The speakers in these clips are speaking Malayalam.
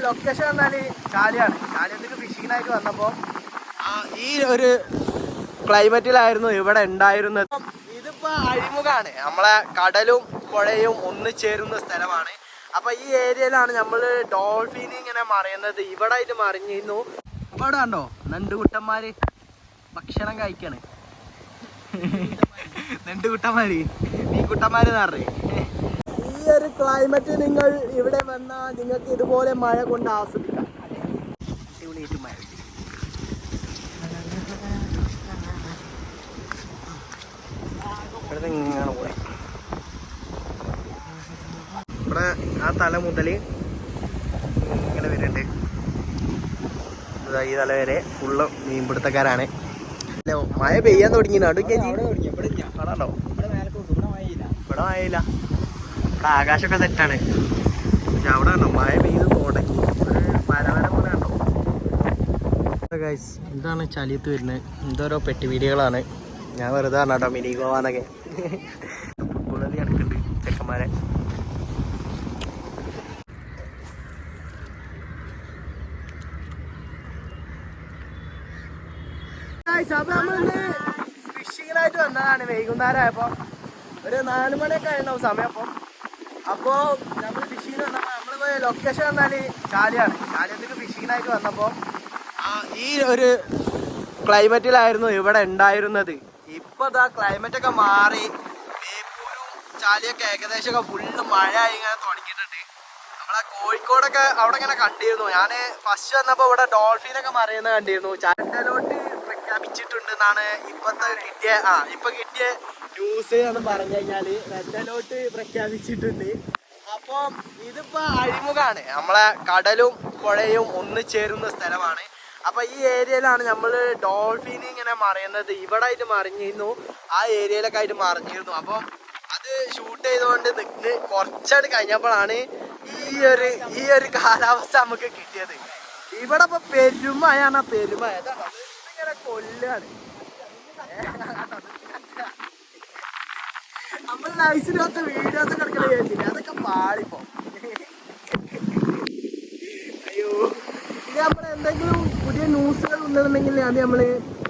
ലൊക്കേഷൻ പറഞ്ഞാൽ ചാലിയാണ്. ചാലിയത്തേക്ക് ഫിഷിങ്ങിനായിട്ട് വന്നപ്പോൾ ഈ ഒരു ക്ലൈമറ്റിലായിരുന്നു ഇവിടെ ഉണ്ടായിരുന്നത്. ഇതിപ്പോൾ അഴിമുഖാണ്, നമ്മളെ കടലും പുഴയും ഒന്നിച്ചേരുന്ന സ്ഥലമാണ്. അപ്പോൾ ഈ ഏരിയയിലാണ് നമ്മൾ ഡോൾഫിൻ ഇങ്ങനെ മറിയുന്നത്. ഇവിടെ ആയിട്ട് മറിഞ്ഞിരുന്നു. അപ്പോൾ അവിടെ കണ്ടോ നണ്ടുകുട്ടന്മാർ ഭക്ഷണം കഴിക്കാണ്. നണ്ടുകുട്ടന്മാര് മീൻകുട്ടന്മാരെന്ന് പറഞ്ഞേ. ഈ ഒരു ക്ലൈമറ്റ് നിങ്ങൾ ഇവിടെ വന്നാൽ നിങ്ങൾക്ക് ഇതുപോലെ മഴ കൊണ്ട് ആസ്വദിക്കാം. അടിപൊളിയായിട്ട് മഴ. ഇവിടുത്തെ ഇങ്ങനെ പോയി ഇവിടെ ആ തല മുതൽ ഇങ്ങനെ വരുന്നുണ്ട്. ഈ തല വരെ ഫുള്ള് മീൻപിടുത്തക്കാരാണ്. മഴ പെയ്യാൻ തുടങ്ങി. നടുക്കേജി ആണോ? ഇവിടെ മഴയില്ല, ഇവിടെ ആകാശമൊക്കെ സെറ്റാണ്. പക്ഷെ അവിടെ കണ്ടോ മഴ പെയ്ത് തുടങ്ങി. വരവര പോലെ കണ്ടോ ഗൈസ്. എന്താണ് ചലിയത്ത് വരുന്നത്? എന്തോരോ പെട്ടി വീഡിയോകളാണ്. ഞാൻ വെറുതെ പറഞ്ഞോ മിനി ഗോവാന്നൊക്കെ. ഫുട്ബോൾ കളി നടക്കുന്നുണ്ട് ചെക്കന്മാരെ. അപ്പൊ നമ്മളിന്ന് ഫിഷിങ്ങിനായിട്ട് വന്നതാണ്. വൈകുന്നേരമായപ്പോൾ ഒരു 4 മണിയൊക്കെ ആയിട്ടുണ്ടാവും സമയം. അപ്പോൾ നമ്മൾ ഫിഷിങ്ങിന് വന്നപ്പോൾ നമ്മൾ ലൊക്കേഷൻ പറഞ്ഞാൽ ചാലിയാണ്. ചാലിയത്തേക്ക് ഫിഷിങ്ങിനായിട്ട് വന്നപ്പോൾ ഈ ഒരു ക്ലൈമറ്റിലായിരുന്നു ഇവിടെ ഉണ്ടായിരുന്നത്. ഇപ്പോൾ ഇതാ ക്ലൈമറ്റൊക്കെ മാറി. ബേപ്പൂരും ചാലിയൊക്കെ ഏകദേശമൊക്കെ ഫുള്ള് മഴയായി ഇങ്ങനെ തുടങ്ങിയിട്ടുണ്ട്. നമ്മളെ കോഴിക്കോടൊക്കെ അവിടെ ഇങ്ങനെ കണ്ടിരുന്നു. ഞാൻ ഫസ്റ്റ് വന്നപ്പോൾ ഇവിടെ ഡോൾഫിനൊക്കെ മറിയുന്നത് കണ്ടിരുന്നു. ചാറ്റലോട്ട് പ്രഖ്യാപിച്ചിട്ടുണ്ടെന്നാണ് ഇപ്പൊ കിട്ടിയ ന്യൂസ് എന്ന് പറഞ്ഞു കഴിഞ്ഞാൽ. റെഡ് അലേർട്ട് പ്രഖ്യാപിച്ചിട്ടുണ്ട്. അപ്പം ഇതിപ്പോ അഴിമുഖാണ്, നമ്മളെ കടലും പുഴയും ഒന്നിച്ചേരുന്ന സ്ഥലമാണ്. അപ്പൊ ഈ ഏരിയയിലാണ് നമ്മൾ ഡോൾഫിൻ ഇങ്ങനെ മറിയുന്നത്. ഇവിടെ ആയിട്ട് മറിഞ്ഞിരുന്നു, ആ ഏരിയയിലൊക്കെ ആയിട്ട് മറിഞ്ഞിരുന്നു. അപ്പം അത് ഷൂട്ട് ചെയ്തുകൊണ്ട് കുറച്ചായിട്ട് കഴിഞ്ഞപ്പോഴാണ് ഈ ഒരു കാലാവസ്ഥ നമുക്ക് കിട്ടിയത്. ഇവിടെ ഇപ്പൊ പെരുമയാണ്. പെരുമ ഇങ്ങനെ കൊല്ലാണ്. നമ്മൾ നൈസിനൊക്കെ വീഡിയോസ് കിടക്കണ ചോദിച്ചില്ല, അതൊക്കെ പാളിപ്പോ. അയ്യോ, ഇത് നമ്മുടെ എന്തെങ്കിലും പുതിയ ന്യൂസുകൾ ഉണ്ടെന്നുണ്ടെങ്കിൽ അത് നമ്മൾ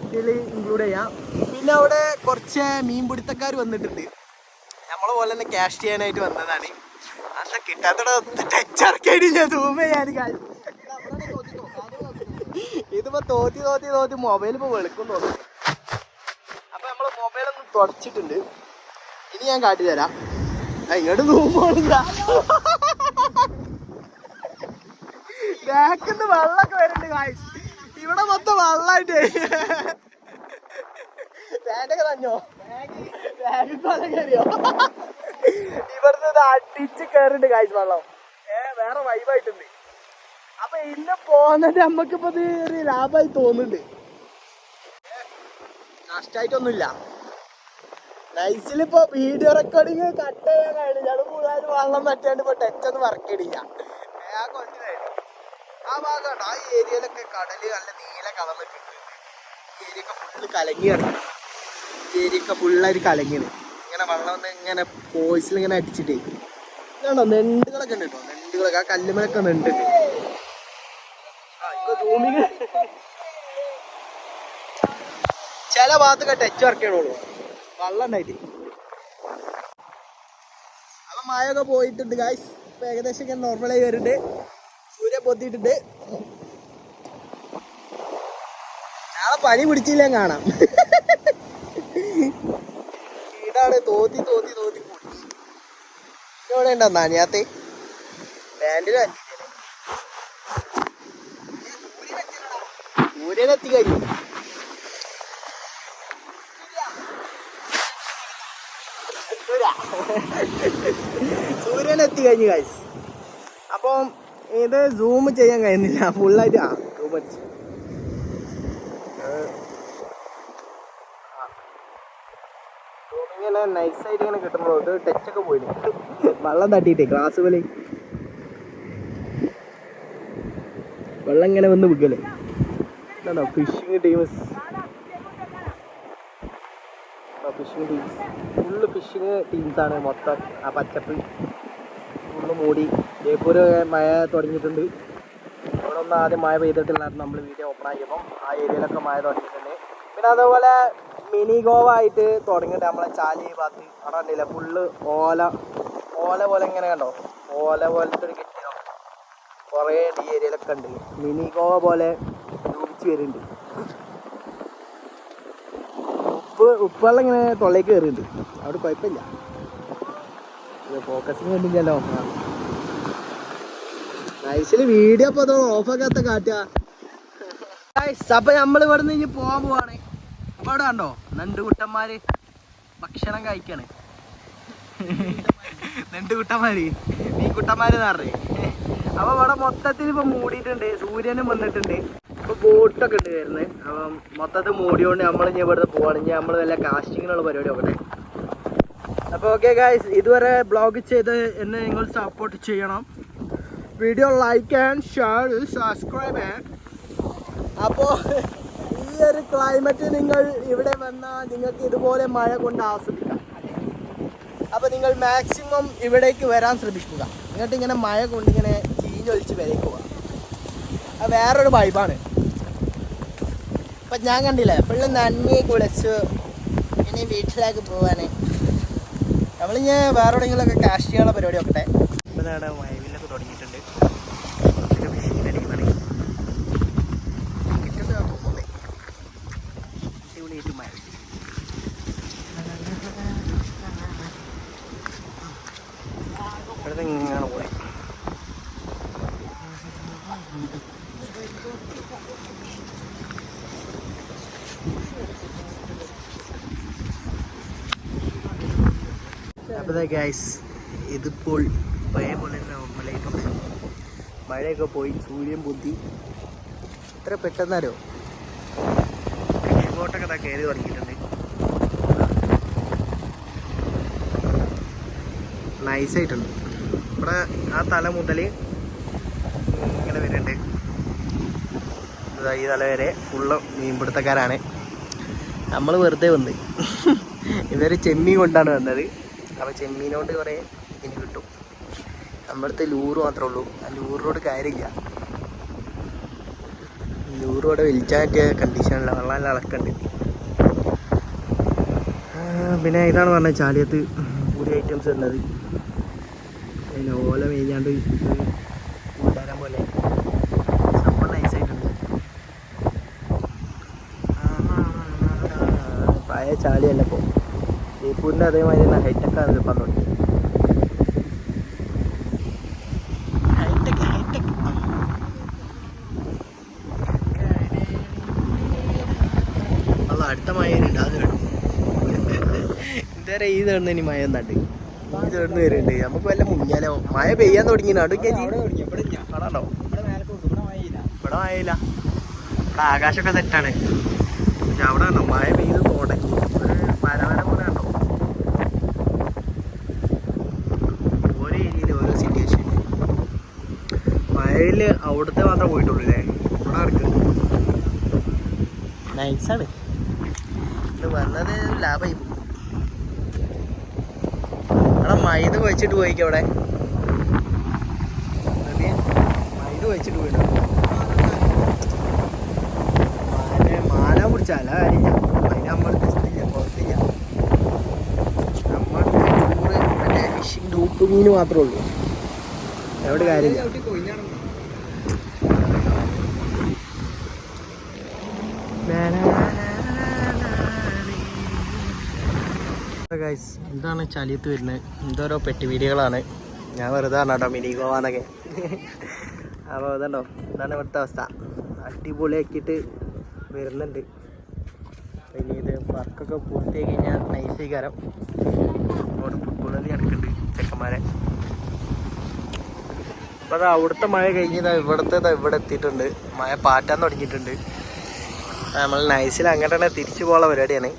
ഇതിൽ ഇൻക്ലൂഡ് ചെയ്യാം. പിന്നെ അവിടെ കുറച്ച് മീൻപിടുത്തക്കാർ വന്നിട്ടുണ്ട്. നമ്മളെ പോലെ തന്നെ ക്യാഷ് ചെയ്യാനായിട്ട് വന്നതാണ്. അത്ര കിട്ടാത്തട ടച്ചറക്കായിട്ടില്ല സൂം ചെയ്യാൻ. ഇതിപ്പോ തോത്തി മൊബൈൽ ഇപ്പൊ വെളുക്കും തോന്നുന്നു. അപ്പൊ നമ്മള് മൊബൈലൊന്ന് തുടച്ചിട്ടുണ്ട്. ഇനി ഞാൻ കാട്ടിത്തരാം. ഇങ്ങോട്ട് സൂമില്ല. ബാക്കിന്ന് വെള്ളമൊക്കെ വരുന്നുണ്ട് ഗായ്സ്. ഇവിടെ മൊത്തം വെള്ളമായിട്ട് ബാഗൊക്കെ തന്നോ? ബാഗ് കയറിയോ? ഇവിടുന്ന് ഇത് അടിച്ച് കയറുന്നുണ്ട് ഗായ്സ് വെള്ളം. വേറെ വൈബായിട്ടുണ്ട്. അപ്പൊ ഇന്ന് പോകുന്നത് നമ്മക്കിപ്പോ ഇത് ഒരു ലാഭമായി തോന്നുന്നുണ്ട്. നഷ്ടമായിട്ടൊന്നുമില്ല. നൈസിലിപ്പോ വീഡിയോ റെക്കോർഡിങ് കട്ട് ചെയ്യാൻ കഴിഞ്ഞു. ഞങ്ങൾ കൂടുതൽ വെള്ളം തട്ടാണ്ട് ഇപ്പൊ ടച്ചൊന്നും വർക്ക് ചെയ്യില്ല. ആ ഭാഗമാണ്, ആ ഏരിയയിലൊക്കെ കടല് നല്ല നീല കളറിലൊക്കെ ഉണ്ട്. ഈ ഏരിയ ഒക്കെ ഫുള്ള് കലങ്ങി കിടക്കും. ഈ ഏരിയ ഒക്കെ ഫുള്ളായിട്ട് കലങ്ങിയത്. ഇങ്ങനെ വെള്ളം ഒന്ന് ഇങ്ങനെ ഫോഴ്സിൽ ഇങ്ങനെ അടിച്ചിട്ടേ ഇതാണോ നെണ്ടുകളൊക്കെ ഉണ്ട് കേട്ടോ. നെണ്ടുകളൊക്കെ ആ കല്ലുമലൊക്കെ നെണ്ടുണ്ട്. ചില ഭാഗത്തൊക്കെ ടച്ച് വർക്ക് ചെയ്യണുള്ളൂ, വെള്ളം ഉണ്ടായിട്ട്. അപ്പൊ മഴയൊക്കെ പോയിട്ടുണ്ട് ഗായ്സ്. ഇപ്പൊ ഏകദേശം ഇങ്ങനെ നോർമലായി വരുന്നുണ്ട്. സൂര്യ പൊത്തിയിട്ടുണ്ട്. നാളെ പനി പിടിച്ചില്ല കാണാം. ഇതാണ് തോത്തി ഇവിടെ ഉണ്ടോ നനിയാത്ത പാൻറ്റിൽ സൂര്യനെത്തി കഴിഞ്ഞു. സൂര്യനെത്തി കഴിഞ്ഞു ഗൈസ്. അപ്പം ഇത് സൂം ചെയ്യാൻ കഴിയുന്നില്ല ഫുള്ളായിട്ട്. സൂം അടിച്ച് സൂമിങ്ങനെ നൈസായിട്ട് ഇങ്ങനെ കിട്ടുമ്പോൾ ഇത് ടച്ചൊക്കെ പോയിട്ട് വെള്ളം തട്ടിയിട്ടേ ഗ്ലാസ് പോലെ വെള്ളം ഇങ്ങനെ വന്ന് വിൽക്കല്ലേ. എന്താണോ ഫിഷിങ് ടീംസ് ഫുള്ള് ഫിഷിങ് ടീംസാണ് മൊത്തം. ആ പച്ചപ്പ് ഫുള്ള് മൂടി. ബേപ്പൂര് മഴ തുടങ്ങിയിട്ടുണ്ട്. ഇവിടെ ഒന്നും ആദ്യം മഴ പെയ്തിട്ടില്ലായിരുന്നു. നമ്മൾ വീഡിയോ ഓപ്പൺ ആക്കിയപ്പം ആ ഏരിയയിലൊക്കെ മഴ തുടങ്ങിയിട്ടുണ്ട്. പിന്നെ അതേപോലെ മിനി ഗോവ ആയിട്ട് തുടങ്ങിയിട്ട് നമ്മളെ ചാലി ഭാഗത്ത് അവിടെ കണ്ടില്ല ഫുള്ള് ഓല പോലെ ഇങ്ങനെ കണ്ടോ, ഓല പോലത്തെ ഒരു കെട്ടിടം കുറേ ഈ ഏരിയയിലൊക്കെ ഉണ്ട്. മിനി ഗോവ പോലെ രൂപിച്ച് വരുന്നുണ്ട്. ഉപ്പുവെള്ളം ഇങ്ങനെ തൊള്ളേക്ക് കയറിയിട്ടുണ്ട്. അവിടെ കുഴപ്പമില്ല. ഫോക്കസിങ് കണ്ടില്ലല്ലോ. നൈസിൽ വീഡിയോ അപ്പോൾ അതോ ഓഫാക്കാത്ത കാട്ടുക. അപ്പൊ നമ്മൾ ഇവിടെ നിന്ന് ഇനി പോകാൻ പോവാണ്. അപ്പൊ അവിടെ കണ്ടോ നണ്ടുകുട്ടന്മാര് ഭക്ഷണം കഴിക്കാണ്. നണ്ടുകുട്ടന്മാര് മീൻകുട്ടന്മാരെന്ന് പറഞ്ഞേ. അപ്പൊ ഇവിടെ മൊത്തത്തിൽ ഇപ്പൊ മൂടിയിട്ടുണ്ട്. സൂര്യനും വന്നിട്ടുണ്ട്. ഇപ്പൊ ബോട്ടൊക്കെ ഉണ്ട് വരുന്നത്. അപ്പം മൊത്തത്തിൽ മൂടിയോണ്ട് നമ്മൾ ഇനി ഇവിടുന്ന് പോവാണെങ്കിൽ നമ്മൾ വല്ല കാസ്റ്റിങ്ങിനുള്ള പരിപാടി നോക്കട്ടെ. അപ്പോൾ ഓക്കെ ഗൈസ്, ഇതുവരെ ബ്ലോഗ് ചെയ്ത് എന്നെ നിങ്ങൾ സപ്പോർട്ട് ചെയ്യണം. Video like and share subscribe. അപ്പോൾ ഈ ഒരു ക്ലൈമറ്റ് നിങ്ങൾ ഇവിടെ വന്നാൽ നിങ്ങൾക്ക് ഇതുപോലെ മഴ കൊണ്ട് ആസ്വദിക്കാം. അപ്പോൾ നിങ്ങൾ മാക്സിമം ഇവിടേക്ക് വരാൻ ശ്രമിക്കുക. എന്നിട്ട് ഇങ്ങനെ മഴ കൊണ്ടിങ്ങനെ ചീഞ്ഞൊലിച്ച് വരയ്ക്കുക. അത് വേറൊരു വൈബാണ്. അപ്പം ഞാൻ കണ്ടില്ലേ പിള്ളേ നന്ദി കുളിച്ച് ഇനി വീട്ടിലേക്ക് പോവാണ്. നമ്മളിങ്ങനെ വേറെ എവിടെയെങ്കിലുമൊക്കെ കാഷ് ചെയ്യാനുള്ള പരിപാടി നോക്കട്ടെ. ഇപ്പം അവിടെ വയലിലൊക്കെ തുടങ്ങിയിട്ടുണ്ട്. മെഷീനടിക്കുന്നതാണ് അടിപൊളിയായിട്ട് മഴ. ഇവിടുത്തെ ഇങ്ങനെ പോയി. അപ്പോൾ ഗൈസ്, ഇതിപ്പോൾ പഴയ പോലെ നോർമലായിട്ടുണ്ട്. മഴയൊക്കെ പോയി, സൂര്യൻ ബുദ്ധി എത്ര പെട്ടെന്നാരോ ഇങ്ങോട്ടൊക്കെ ഇതാ കയറി തുടങ്ങിയിട്ടുണ്ട്. നൈസായിട്ടുണ്ട്. ഇവിടെ ആ തല മുതൽ ഇങ്ങനെ വരുന്നുണ്ട്. ഈ തല വരെ ഫുള്ള് മീൻപിടുത്തക്കാരാണ്. നമ്മൾ വെറുതെ വന്ന് ഇവർ ചെമ്മീൻ കൊണ്ടാണ് വന്നത്. അപ്പോൾ ചെമ്മീനോണ്ട് കുറേ ഇതിന് കിട്ടും. നമ്മുടെ ലൂറ് മാത്രമേ ഉള്ളൂ. ആ ലൂറിനോട് കാര്യമില്ല. ലൂറോടെ വലിച്ചാൻ പറ്റിയ കണ്ടീഷനില്ല. വെള്ളം ഇളക്കുണ്ട്. പിന്നെ ഇതാണ് പറഞ്ഞത് ചാലിയത്ത് പൂരി ഐറ്റംസ് ഉള്ളത്. പിന്നെ ഓല മേഞ്ഞാണ്ട് കൂട്ടാരം പോലെ സംഭവം നൈസായിട്ടുണ്ട്. പഴയ ചാലിയല്ല ഇപ്പോൾ. ജയ്പൂരിൻ്റെ അതേമാതിരി തന്നെ ഹൈടെക്കാണ് ഇപ്പം തുടങ്ങി. ഹൈടെക് അല്ല അടുത്ത മഴ വരുന്നുണ്ട്. അത് കേട്ടു ഇതുവരെ ഈ തേടുന്ന ഇനി മഴ ഒന്നാണ്ട് ഈ തേടുന്ന് വരുന്നുണ്ട്. നമുക്ക് വല്ല മുങ്ങിയാലോ. മഴ പെയ്യാൻ തുടങ്ങി. അടുക്കാണോ ഇവിടെ മഴയില്ല. ഇവിടെ ആകാശമൊക്കെ സെറ്റാണ്. പക്ഷെ അവിടെ കണ്ടോ മഴ പെയ്ത് തുടങ്ങി. മരവര പോലെ കണ്ടോ. ഓരോ ഏരിയയിൽ ഓരോ സിറ്റുവേഷൻ. മഴയിൽ അവിടുത്തെ മാത്രമേ പോയിട്ടുള്ളൂ അല്ലേ. ഇവിടെ നടക്കുന്നത് നൈസാണ്. ഇത് വന്നത് ലാഭമായി പോകും. അവിടെ മൈദ വെച്ചിട്ട് പോയിക്കും. അവിടെ മൈദ വെച്ചിട്ട് പോയിട്ടു. മാല പിടിച്ചാല കാര്യമില്ല. അതിന് നമ്മൾ ടെസ്റ്റില്ല, പുറത്തില്ല. നമ്മൾ ടൂറ് മറ്റേ ഫിഷിങ് ഡൂപ്പ് മീൻ മാത്രമേ ഉള്ളൂ. എവിടെ കാര്യമില്ല. ഗൈസ്, ഇതാണ് ചാലിയത്ത് വരുന്നത്. എന്തോരോ പെട്ടി വീഡിയോകളാണ്. ഞാൻ വെറുതെ പറഞ്ഞോ മിനി ഗോവാന്നൊക്കെ. അപ്പോൾ ഇതുണ്ടോ, ഇതാണ് ഇവിടുത്തെ അവസ്ഥ. അടിപൊളിയാക്കിയിട്ട് വരുന്നുണ്ട്. പിന്നെ ഇത് വർക്കൊക്കെ പൂർത്തിയാക്കി കഴിഞ്ഞാൽ നൈസായി കാരം. അവിടെ ഫുട്ബോൾ കളി നടക്കുന്നുണ്ട് ചെക്കന്മാരെ. അപ്പോൾ അത് അവിടുത്തെ മഴ കഴിഞ്ഞത് ഇവിടെ എത്തിയിട്ടുണ്ട്. മഴ പാറ്റാൻ തുടങ്ങിയിട്ടുണ്ട്. നമ്മൾ നൈസിൽ അങ്ങോട്ട് തന്നെ തിരിച്ചു പോകാനുള്ള പരിപാടിയാണ്.